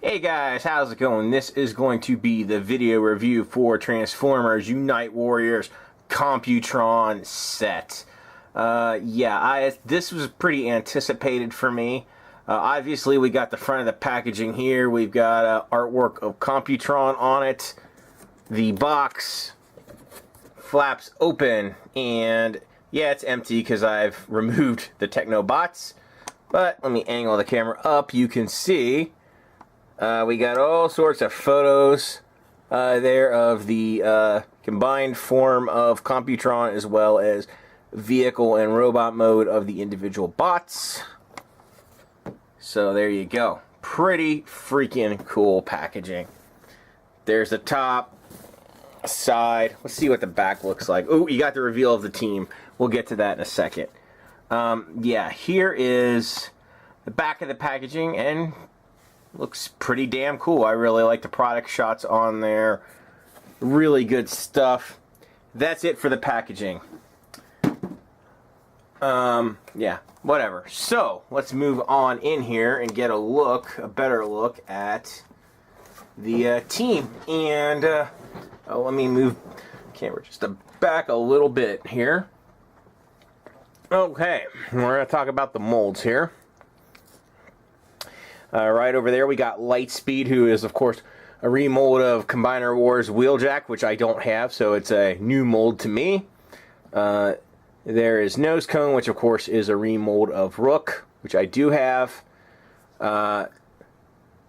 Hey guys, how's it going? This is going to be the video review for Transformers Unite Warriors Computron set. This was pretty anticipated for me. Obviously, we got the front of the packaging here. We've got artwork of Computron on it. The box flaps open, and yeah, it's empty because I've removed the Technobots. But let me angle the camera up. You can see we got all sorts of photos there of the combined form of Computron as well as vehicle and robot mode of the individual bots. So there you go. Pretty freaking cool packaging. There's the top, side. Let's see what the back looks like. Oh, you got the reveal of the team. We'll get to that in a second. Yeah, here is the back of the packaging, and looks pretty damn cool. I really like the product shots on there. Really good stuff. That's it for the packaging. Yeah, whatever. So, let's move on in here and get a better look at the team. And, let me move the camera just back a little bit here. Okay, we're going to talk about the molds here. Right over there we got Lightspeed, who is of course a remold of Combiner Wars Wheeljack, which I don't have, so it's a new mold to me. There is Nose Cone, which of course is a remold of Rook, which I do have.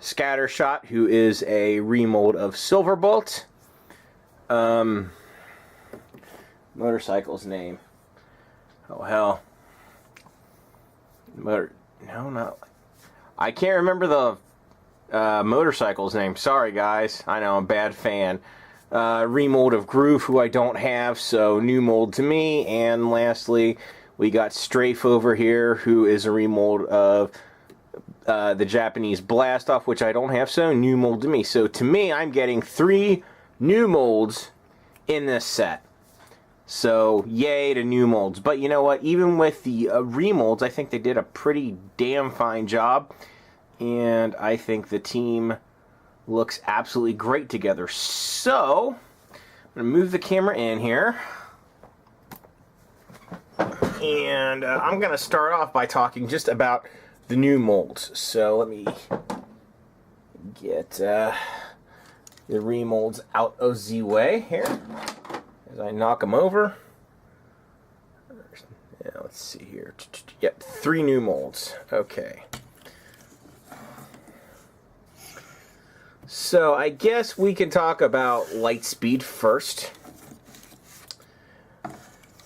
Scattershot, who is a remold of Silverbolt. Motorcycle's name. Oh hell. I can't remember the motorcycle's name. Sorry guys, I know, I'm a bad fan. Remold of Groove, who I don't have, so new mold to me. And lastly, we got Strafe over here, who is a remold of the Japanese Blast Off, which I don't have, so new mold to me. So to me, I'm getting 3 new molds in this set. So, yay to new molds. But you know what? Even with the remolds, I think they did a pretty damn fine job. And I think the team looks absolutely great together. So, I'm going to move the camera in here. And I'm going to start off by talking just about the new molds. So, let me get the remolds out of the way here. As I knock them over. Yeah, let's see here. Yep, 3 new molds. Okay. So I guess we can talk about Lightspeed first.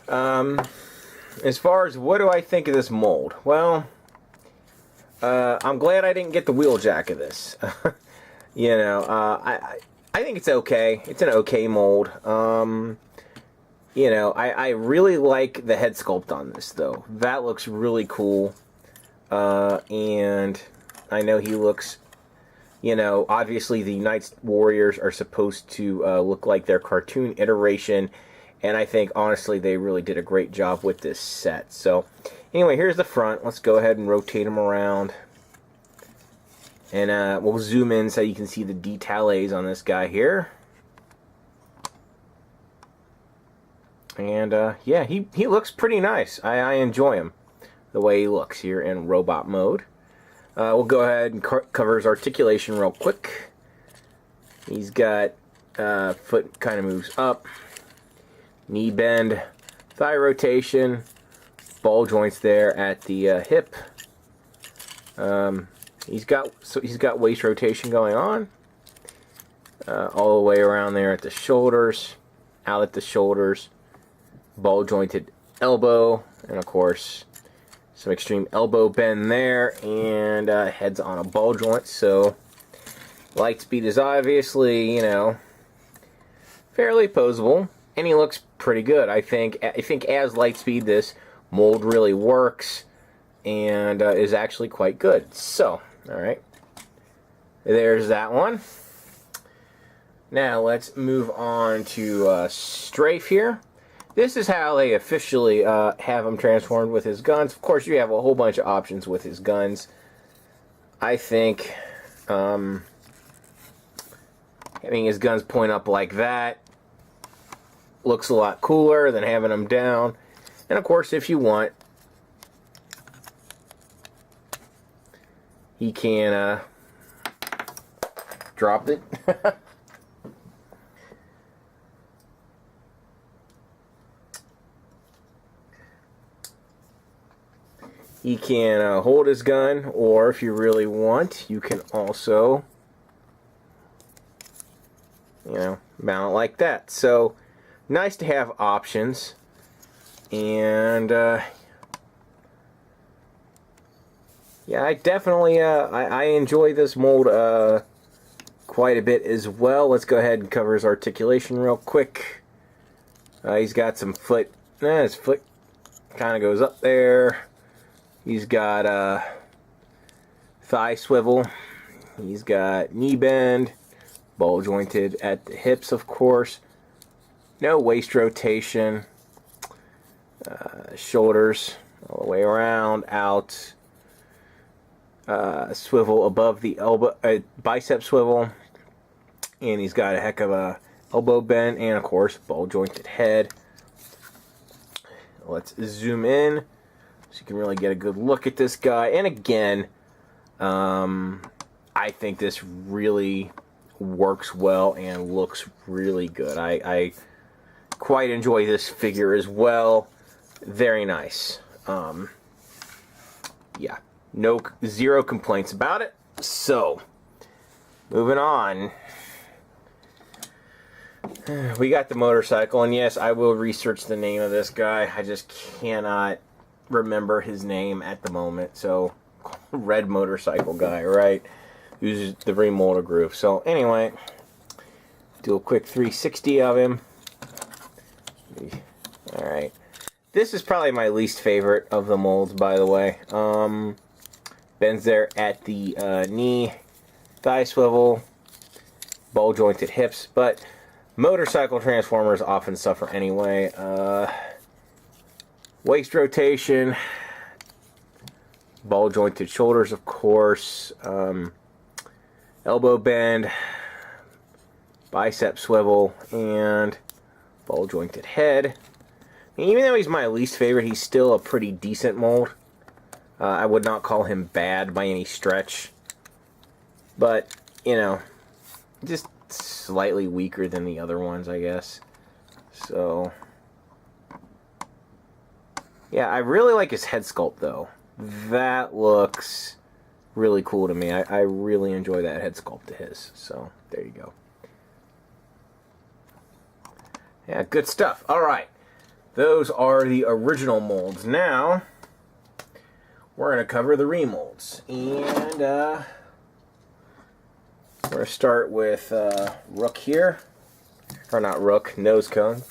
As far as what do I think of this mold? Well, I'm glad I didn't get the Wheeljack of this. You know, I think it's okay. It's an okay mold. You know, I really like the head sculpt on this, though. That looks really cool. And I know he looks, you know, obviously the Unite Warriors are supposed to look like their cartoon iteration. And I think, honestly, they really did a great job with this set. So, anyway, here's the front. Let's go ahead and rotate them around. And we'll zoom in so you can see the details on this guy here. And, yeah, he looks pretty nice. I enjoy him, the way he looks here in robot mode. We'll go ahead and cover his articulation real quick. He's got foot kind of moves up, knee bend, thigh rotation, ball joints there at the hip. He's got waist rotation going on, all the way around there at the shoulders, out at the shoulders. Ball jointed elbow, and of course some extreme elbow bend there, and heads on a ball joint. So Lightspeed is obviously, you know, fairly posable, and he looks pretty good. I think as Lightspeed, this mold really works and is actually quite good. So, all right, there's that one. Now let's move on to Strafe here. This is how they officially have him transformed with his guns. Of course, you have a whole bunch of options with his guns. I think Having his guns point up like that looks a lot cooler than having them down. And of course, if you want, he can drop it. He can hold his gun, or if you really want, you can also, you know, mount it like that. So, nice to have options. And, yeah, I definitely, I enjoy this mold quite a bit as well. Let's go ahead and cover his articulation real quick. He's got some foot, his foot kind of goes up there. He's got thigh swivel. He's got knee bend, ball jointed at the hips, of course. No waist rotation. Shoulders all the way around, out. Swivel above the elbow, bicep swivel. And he's got a heck of a elbow bend, and of course, ball jointed head. Let's zoom in so you can really get a good look at this guy. And again, I think this really works well and looks really good. I quite enjoy this figure as well. Very nice. Yeah, zero complaints about it. So, moving on. We got the motorcycle, and yes, I will research the name of this guy. I just cannot remember his name at the moment. So, red motorcycle guy, right? Uses the remolder groove. So, anyway, do a quick 360 of him. Alright. This is probably my least favorite of the molds, by the way. Bends there at the knee, thigh swivel, ball jointed hips, but motorcycle transformers often suffer anyway. Waist rotation, ball jointed shoulders, of course, elbow bend, bicep swivel, and ball jointed head. And even though he's my least favorite, he's still a pretty decent mold. I would not call him bad by any stretch, but you know, just slightly weaker than the other ones, I guess. So yeah, I really like his head sculpt though. That looks really cool to me. I really enjoy that head sculpt of his. So there you go. Yeah, good stuff. Alright, those are the original molds. Now we're going to cover the remolds. And we're going to start with Rook here. Or not Rook, Nose Cone.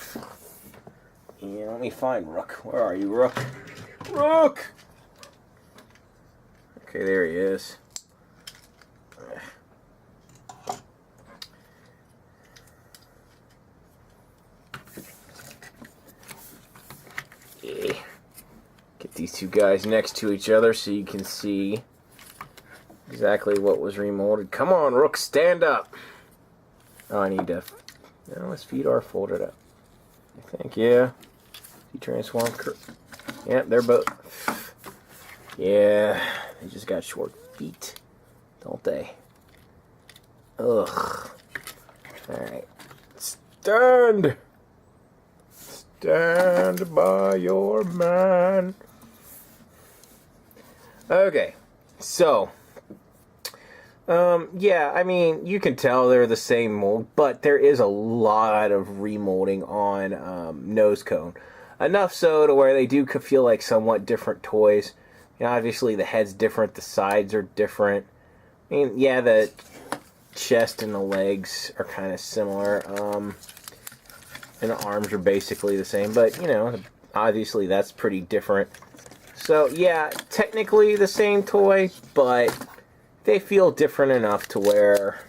And let me find Rook. Where are you, Rook? Rook! Okay, there he is. Yeah. Get these two guys next to each other so you can see exactly what was remolded. Come on, Rook, stand up. Oh, I need to... No, his feet are folded up. I think, yeah. He transformed... Yeah, they're both... Yeah, they just got short feet, don't they? Ugh. Alright. Stand! Stand by your man. Okay, so, yeah, I mean, you can tell they're the same mold, but there is a lot of remolding on Nose Cone. Enough so to where they do feel like somewhat different toys. You know, obviously the head's different, the sides are different. I mean, yeah, the chest and the legs are kind of similar, and the arms are basically the same, but, you know, obviously that's pretty different. So, yeah, technically the same toy, but they feel different enough to where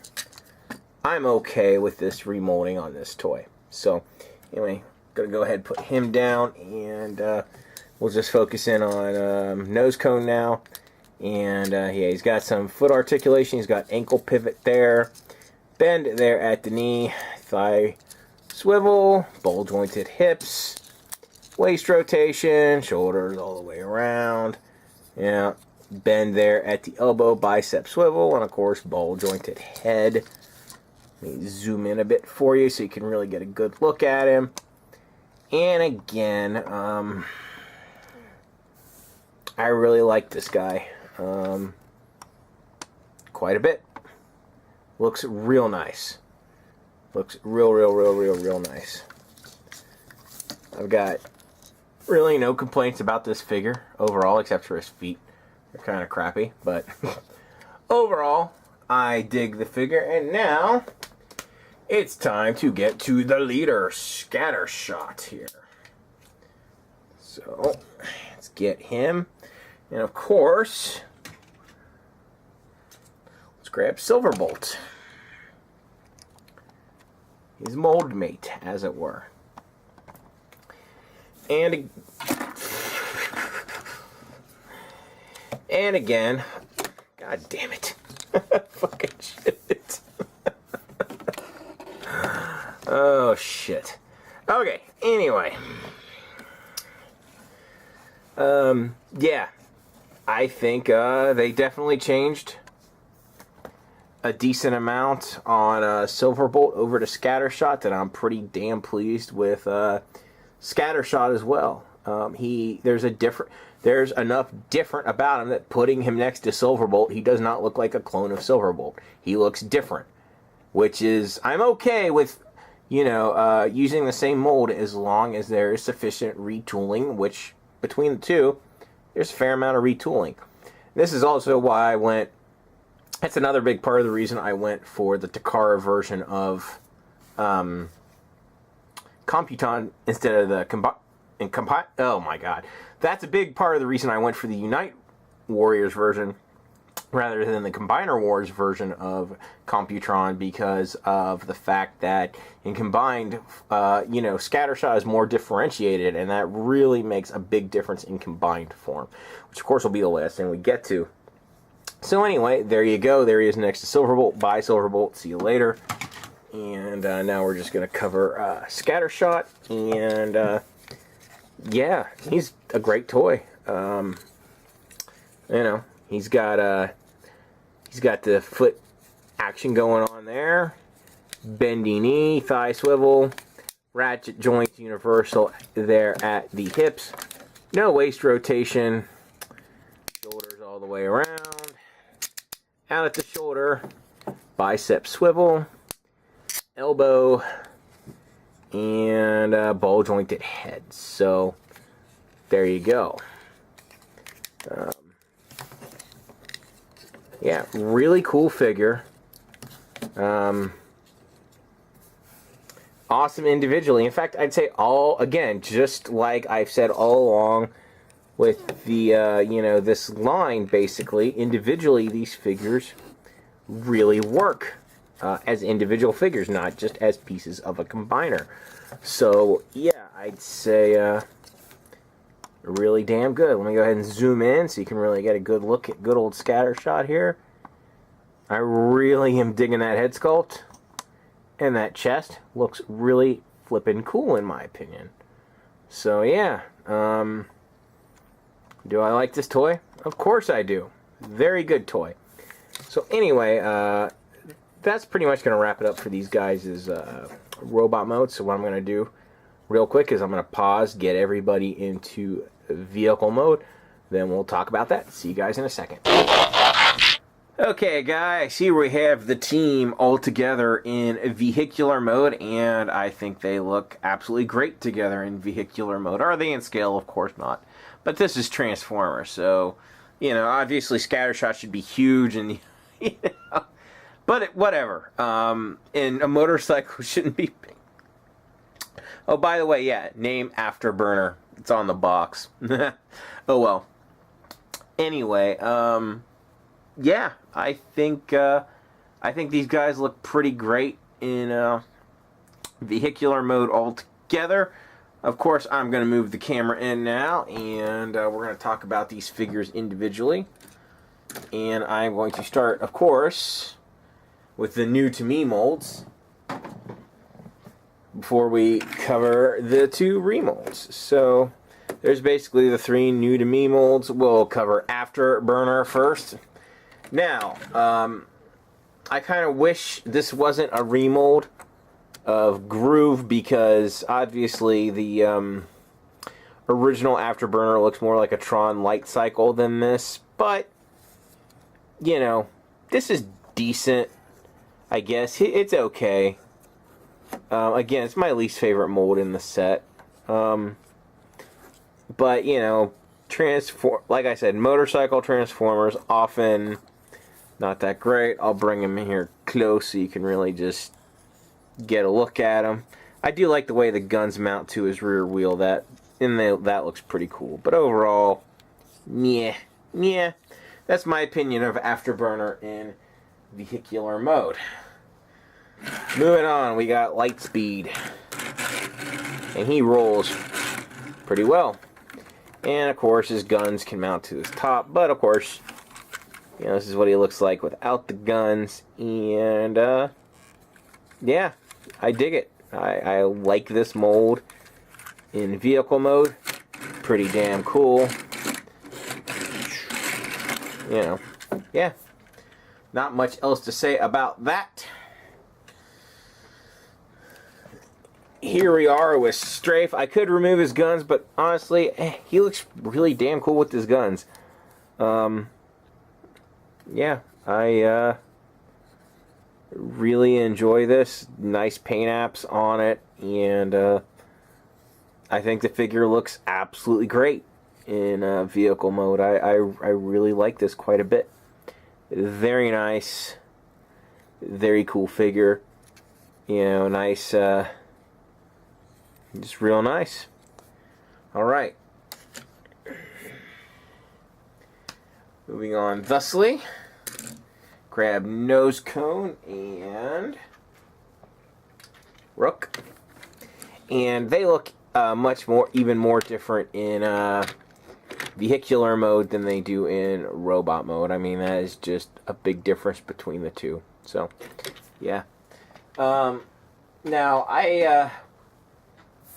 I'm okay with this remolding on this toy. So, anyway, gonna go ahead and put him down, and we'll just focus in on Nose Cone now. And, yeah, he's got some foot articulation, he's got ankle pivot there. Bend there at the knee, thigh swivel, ball jointed hips, waist rotation, shoulders all the way around. Yeah, bend there at the elbow, bicep swivel, and of course ball jointed head. Let me zoom in a bit for you so you can really get a good look at him. And again, I really like this guy quite a bit. Looks real nice. Looks real nice. I've got really no complaints about this figure overall, except for his feet. They're kind of crappy, but overall, I dig the figure. And now, it's time to get to the leader, Scattershot here. So, let's get him. And of course, let's grab Silverbolt. His mold mate, as it were. And again, god damn it. Fucking shit. Oh, shit. Okay, anyway. Yeah. I think they definitely changed a decent amount on Silverbolt over to Scattershot, that I'm pretty damn pleased with Scattershot as well. There's enough different about him that putting him next to Silverbolt, he does not look like a clone of Silverbolt. He looks different, which is, I'm okay with, using the same mold as long as there is sufficient retooling, which between the two, there's a fair amount of retooling. This is also why I went, that's another big part of the reason I went for the Takara version of Computron instead of the oh my god. That's a big part of the reason I went for the Unite Warriors version rather than the Combiner Wars version of Computron, because of the fact that in combined, Scattershot is more differentiated, and that really makes a big difference in combined form, which of course will be the last thing we get to. So anyway, there you go. There he is next to Silverbolt. Bye, Silverbolt. See you later. And now we're just going to cover Scattershot. And yeah, he's a great toy. He's got the foot action going on there. Bendy knee, thigh swivel, ratchet joints universal there at the hips. No waist rotation. Shoulders all the way around. Out at the shoulder, bicep swivel, elbow, and ball jointed head. So there you go. Yeah, really cool figure. Awesome individually. In fact, I'd say just like I've said all along with the, this line, basically, individually, these figures really work as individual figures, not just as pieces of a combiner. So, yeah, I'd say really damn good. Let me go ahead and zoom in so you can really get a good look at good old Scattershot here. I really am digging that head sculpt, and that chest looks really flippin' cool in my opinion. So, yeah, do I like this toy? Of course I do. Very good toy. So anyway, that's pretty much going to wrap it up for these guys' robot mode. So what I'm going to do real quick is I'm going to pause, get everybody into vehicle mode. Then we'll talk about that. See you guys in a second. Okay, guys, here we have the team all together in vehicular mode, and I think they look absolutely great together in vehicular mode. Are they in scale? Of course not. But this is Transformers, so, obviously Scattershot should be huge, and, but whatever. And a motorcycle shouldn't be big. Oh, by the way, yeah, name Afterburner. It's on the box. Oh, well. Anyway, yeah, I think these guys look pretty great in vehicular mode altogether. Of course, I'm going to move the camera in now, and we're going to talk about these figures individually. And I'm going to start, of course, with the new to me molds before we cover the 2 remolds. So there's basically the 3 new to me molds. We'll cover Afterburner first. Now, I kind of wish this wasn't a remold of Groove, because obviously the original Afterburner looks more like a Tron light cycle than this, but you know, this is decent, I guess. It's okay. Again, it's my least favorite mold in the set. But, you know, like I said, motorcycle transformers often not that great. I'll bring them in here close so you can really just get a look at them. I do like the way the guns mount to his rear wheel. That looks pretty cool. But overall, yeah. That's my opinion of Afterburner in vehicular mode. Moving on, we got Lightspeed, and he rolls pretty well. And of course, his guns can mount to his top, but of course, you know, this is what he looks like without the guns. And yeah, I dig it. I like this mold in vehicle mode. Pretty damn cool. You know, yeah. Not much else to say about that. Here we are with Strafe. I could remove his guns, but honestly, he looks really damn cool with his guns. Yeah, I really enjoy this. Nice paint apps on it, and I think the figure looks absolutely great in vehicle mode. I really like this quite a bit. Very nice, very cool figure. You know, nice, just real nice. Alright. Moving on thusly. Grab Nose Cone and Rook. And they look even more different in vehicular mode than they do in robot mode. I mean, that is just a big difference between the two. So, yeah. Now, now I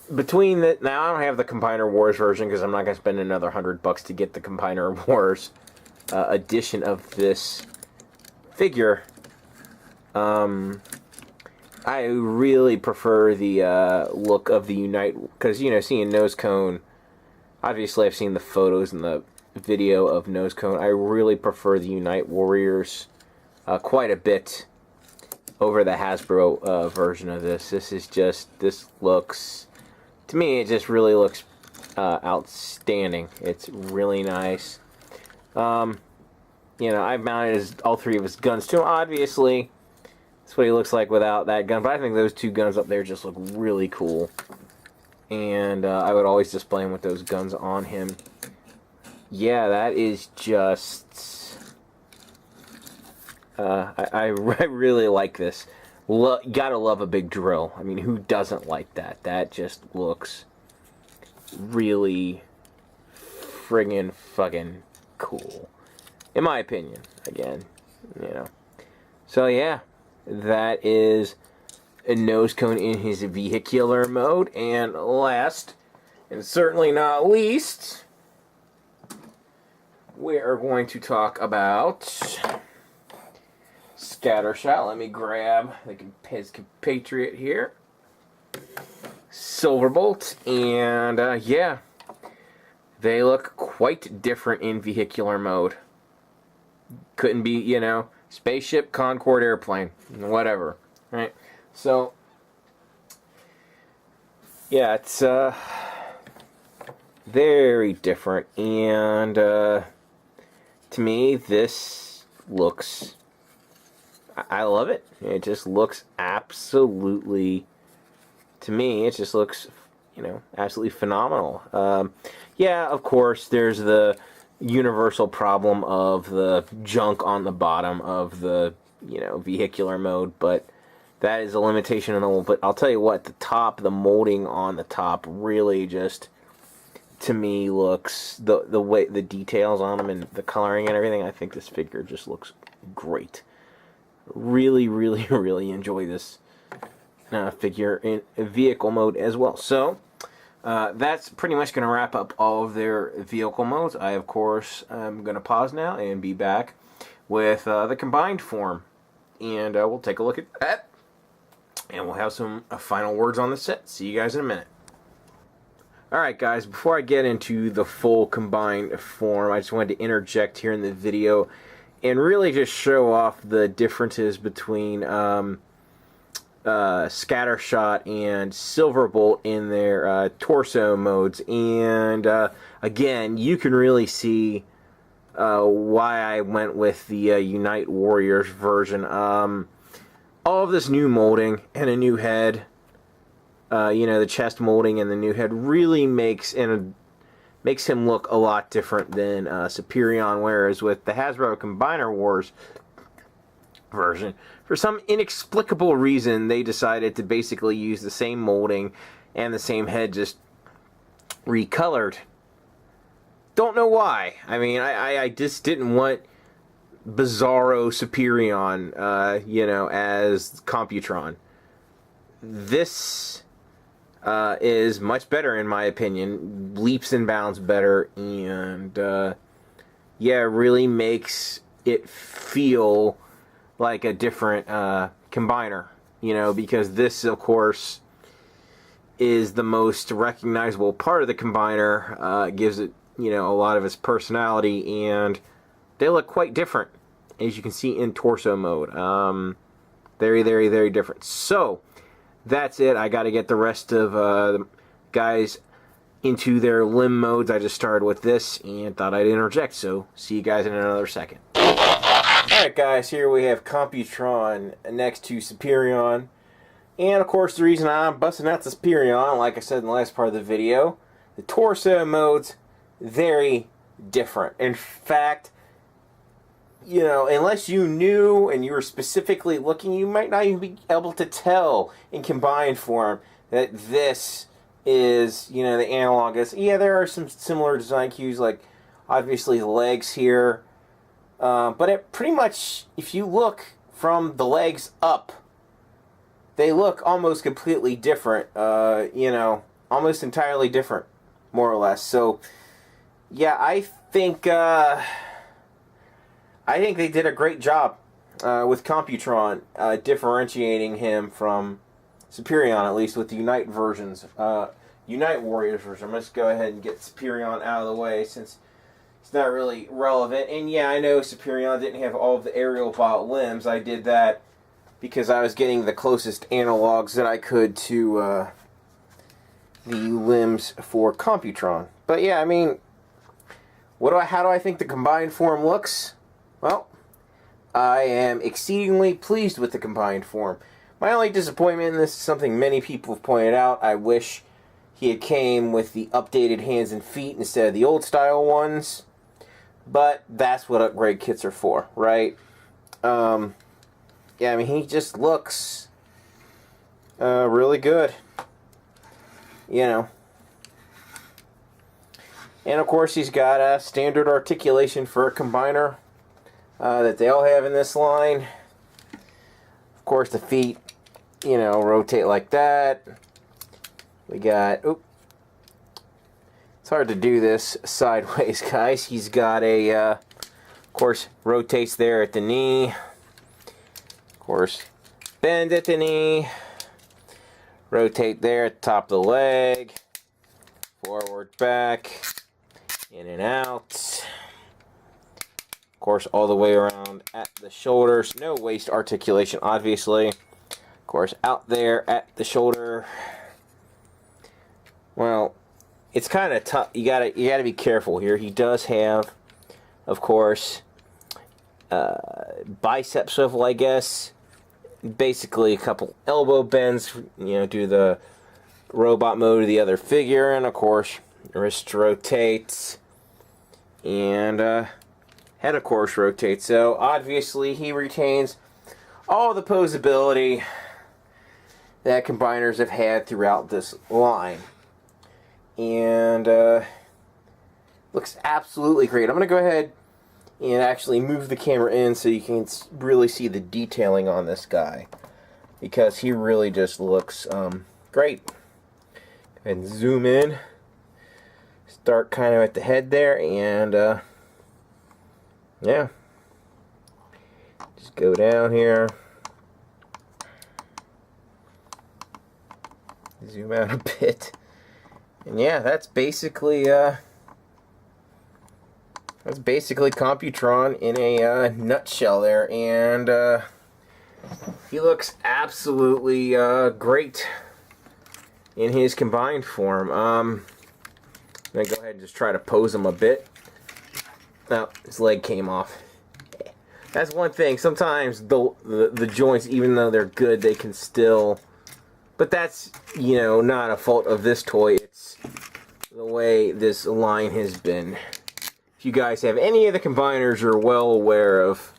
don't have the Combiner Wars version because I'm not going to spend another $100 to get the Combiner Wars edition of this figure. I really prefer the look of the Unite, because, you know, seeing Nose Cone, obviously I've seen the photos and the video of Nose Cone. I really prefer the Unite Warriors quite a bit over the Hasbro version of this. This looks, to me, it just really looks outstanding. It's really nice. You know, I've mounted all 3 of his guns to him. Obviously, that's what he looks like without that gun, but I think those 2 guns up there just look really cool. And I would always display him with those guns on him. Yeah, that is just... I really like this. Gotta love a big drill. I mean, who doesn't like that? That just looks really friggin' fucking cool. In my opinion, again, you know. So yeah, that is a Nose Cone in his vehicular mode. And last, and certainly not least, we are going to talk about Scattershot. Let me grab his compatriot here, Silverbolt, and yeah, they look quite different in vehicular mode. Couldn't be, you know, spaceship, Concorde airplane, whatever, right? So, yeah, it's very different, and to me, this looks, I love it. It just looks absolutely, to me, it just looks, you know, absolutely phenomenal. Yeah, of course, there's the universal problem of the junk on the bottom of the, you know, vehicular mode, but that is a limitation in the mold. But I'll tell you what, the molding on the top really just, to me, looks, the way, the details on them and the coloring and everything, I think this figure just looks great. Really, really, really enjoy this figure in vehicle mode as well. So that's pretty much going to wrap up all of their vehicle modes. I, of course, am going to pause now and be back with the combined form. And we'll take a look at that. And we'll have some final words on the set. See you guys in a minute. Alright guys, before I get into the full combined form, I just wanted to interject here in the video and really just show off the differences between Scattershot and Silverbolt in their torso modes. And again, you can really see why I went with the Unite Warriors version. All of this new molding and a new head, you know, the chest molding and the new head really makes him look a lot different than Superion, whereas with the Hasbro Combiner Wars version, for some inexplicable reason, they decided to basically use the same molding and the same head, just recolored. Don't know why. I mean, I just didn't want Bizarro Superion, you know, as Computron. This is much better in my opinion, leaps and bounds better, and yeah, really makes it feel like a different combiner, you know, because this, of course, is the most recognizable part of the combiner, gives it, you know, a lot of its personality, and they look quite different, as you can see in torso mode. Very, very, very different. So that's it. I got to get the rest of the guys into their limb modes. I just started with this and thought I'd interject, so see you guys in another second. Alright guys, here we have Computron next to Superion. And of course the reason I'm busting out the Superion, like I said in the last part of the video, the torso mode's very different. In fact, you know, unless you knew and you were specifically looking, you might not even be able to tell in combined form that this is, you know, the analog is. Yeah, there are some similar design cues, like obviously the legs here. But it pretty much, if you look from the legs up, they look almost completely different. You know, almost entirely different, more or less. So, yeah, I think they did a great job with Computron, differentiating him from Superion, at least with the Unite versions. Unite Warriors version. Let's go ahead and get Superion out of the way since it's not really relevant. And yeah, I know Superion didn't have all of the aerial bot limbs. I did that because I was getting the closest analogs that I could to the limbs for Computron. But yeah, I mean, how do I think the combined form looks? Well, I am exceedingly pleased with the combined form. My only disappointment, and this is something many people have pointed out, I wish he had came with the updated hands and feet instead of the old style ones. But that's what upgrade kits are for, right? Yeah, I mean, he just looks really good. You know. And of course, he's got a standard articulation for a combiner that they all have in this line. Of course, the feet, you know, rotate like that. We got, it's hard to do this sideways, guys. He's got a, of course, rotates there at the knee. Of course, bend at the knee. Rotate there at the top of the leg. Forward, back, in and out. Of course, all the way around at the shoulders. No waist articulation, obviously. Of course, out there at the shoulder. Well, it's kind of tough. You gotta be careful here. He does have, of course, bicep swivel, I guess. Basically, a couple elbow bends. You know, do the robot mode of the other figure, and of course, wrist rotates, and head, of course, rotates. So obviously, he retains all the posability that combiners have had throughout this line. And looks absolutely great. I'm going to go ahead and actually move the camera in so you can really see the detailing on this guy, because he really just looks great. Go ahead and zoom in. Start kind of at the head there, and yeah, just go down here, zoom out a bit, and yeah, that's basically Computron in a nutshell there, and he looks absolutely great in his combined form. I'm gonna go ahead and just try to pose him a bit. Now, his leg came off. That's one thing. Sometimes the joints, even though they're good, they can still... But that's, you know, not a fault of this toy. It's the way this line has been. If you guys have any of the combiners, you're well aware of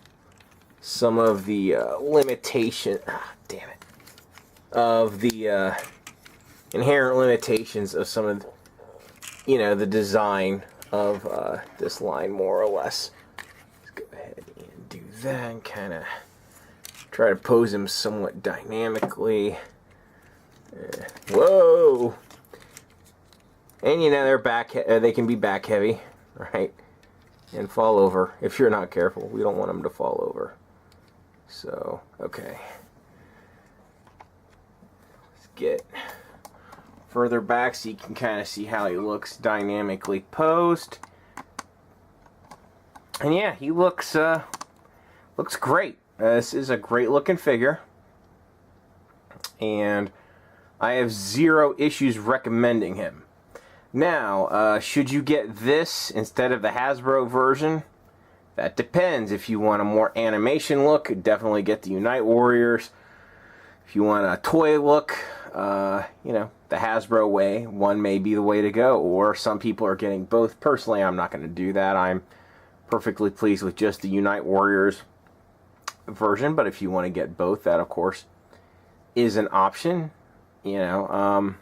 some of the limitation... damn it. Of the inherent limitations of some of the, you know, the design of this line, more or less. Let's go ahead and do that and kind of try to pose him somewhat dynamically. Whoa! And you know, they can be back heavy, right? And fall over if you're not careful. We don't want them to fall over. So, okay. Let's get further back so you can kind of see how he looks dynamically posed. And yeah, he looks great. This is a great looking figure, and I have zero issues recommending him. Now, should you get this instead of the Hasbro version? That depends. If you want a more animation look, definitely get the Unite Warriors. If you want a toy look, you know, the Hasbro way, one may be the way to go. Or some people are getting both. Personally, I'm not going to do that. I'm perfectly pleased with just the Unite Warriors version. But if you want to get both, that, of course, is an option. You know,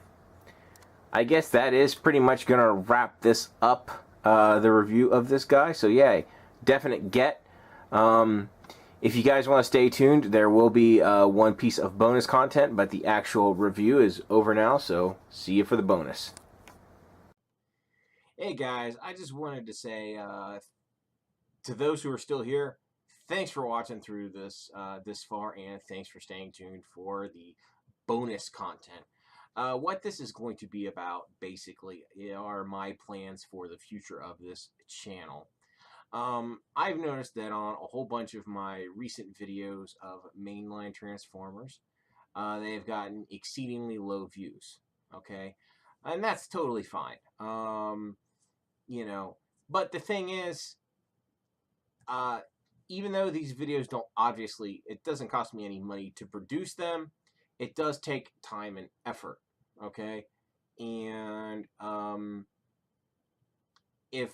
I guess that is pretty much going to wrap this up, the review of this guy. So, yeah, definite get. If you guys want to stay tuned, there will be one piece of bonus content, but the actual review is over now, so see you for the bonus. Hey guys, I just wanted to say to those who are still here, thanks for watching through this this far, and thanks for staying tuned for the bonus content. What this is going to be about, basically, are my plans for the future of this channel. I've noticed that on a whole bunch of my recent videos of mainline Transformers, they have gotten exceedingly low views, okay? And that's totally fine. You know, but the thing is, even though these videos don't, obviously, it doesn't cost me any money to produce them, it does take time and effort, okay? And, if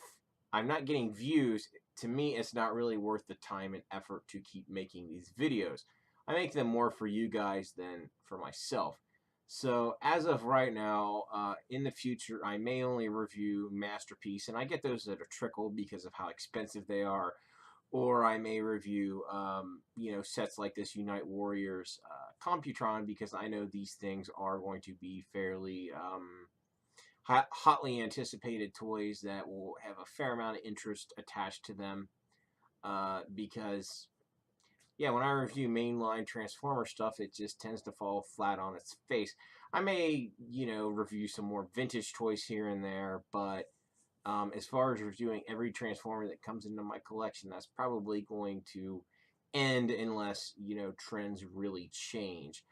I'm not getting views, to me, it's not really worth the time and effort to keep making these videos. I make them more for you guys than for myself. So as of right now, in the future, I may only review Masterpiece, and I get those at a trickle because of how expensive they are. Or I may review, you know, sets like this Unite Warriors Computron, because I know these things are going to be fairly hotly anticipated toys that will have a fair amount of interest attached to them, because, yeah, when I review mainline Transformer stuff, it just tends to fall flat on its face. I may, you know, review some more vintage toys here and there, but as far as reviewing every Transformer that comes into my collection, that's probably going to end unless, you know, trends really change.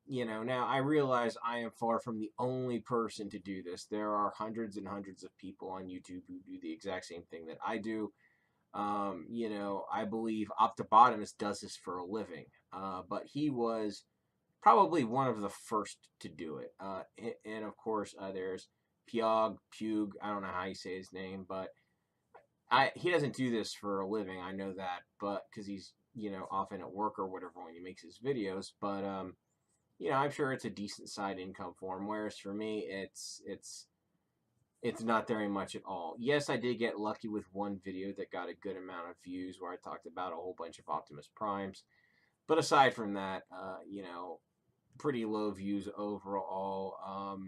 You know, now I realize I am far from the only person to do this. There are hundreds and hundreds of people on YouTube who do the exact same thing that I do. You know, I believe Optibotimus does this for a living, but he was probably one of the first to do it. And of course, there's Pug, I don't know how you say his name, but he doesn't do this for a living. I know that, but because he's, you know, often at work or whatever when he makes his videos. But you know, I'm sure it's a decent side income for him. Whereas for me, it's It's not very much at all. Yes, I did get lucky with one video that got a good amount of views where I talked about a whole bunch of Optimus Primes. But aside from that, you know, pretty low views overall.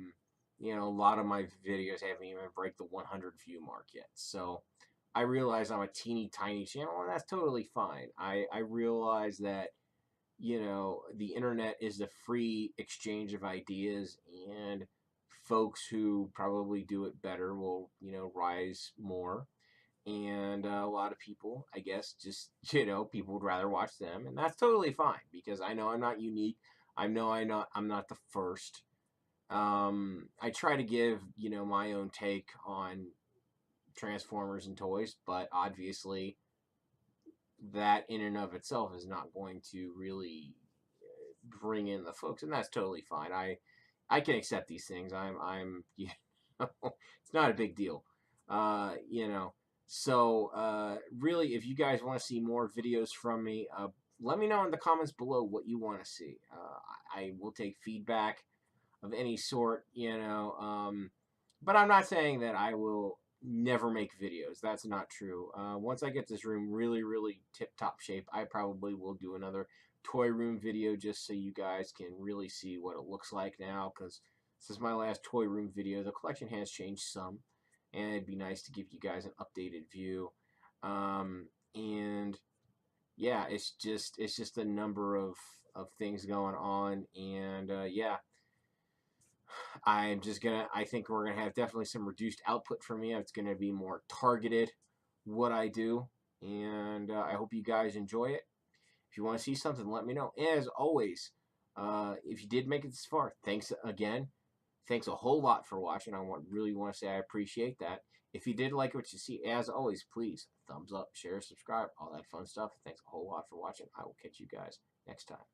You know, a lot of my videos haven't even break the 100 view mark yet. So I realize I'm a teeny tiny channel, and that's totally fine. I realize that, you know, the internet is the free exchange of ideas, and folks who probably do it better will, you know, rise more. And a lot of people, I guess, just, you know, people would rather watch them, and that's totally fine because I know I'm not unique. I know I'm not the first. I try to give, you know, my own take on Transformers and toys, but obviously that in and of itself is not going to really bring in the folks, and that's totally fine. I can accept these things. I'm you know, it's not a big deal. You know, so really, if you guys want to see more videos from me, let me know in the comments below what you want to see. I will take feedback of any sort, you know. But I'm not saying that I will never make videos. That's not true. Once I get this room really, really tip-top shape, I probably will do another toy room video just so you guys can really see what it looks like now, because this is my last toy room video. The collection has changed some, and it'd be nice to give you guys an updated view. And yeah, it's just a number of things going on, and yeah, I think we're gonna have definitely some reduced output from me. It's gonna be more targeted what I do, and I hope you guys enjoy it. If you want to see something, let me know. As always, if you did make it this far, thanks again. Thanks a whole lot for watching. Really want to say I appreciate that. If you did like what you see, as always, please thumbs up, share, subscribe, all that fun stuff. Thanks a whole lot for watching. I will catch you guys next time.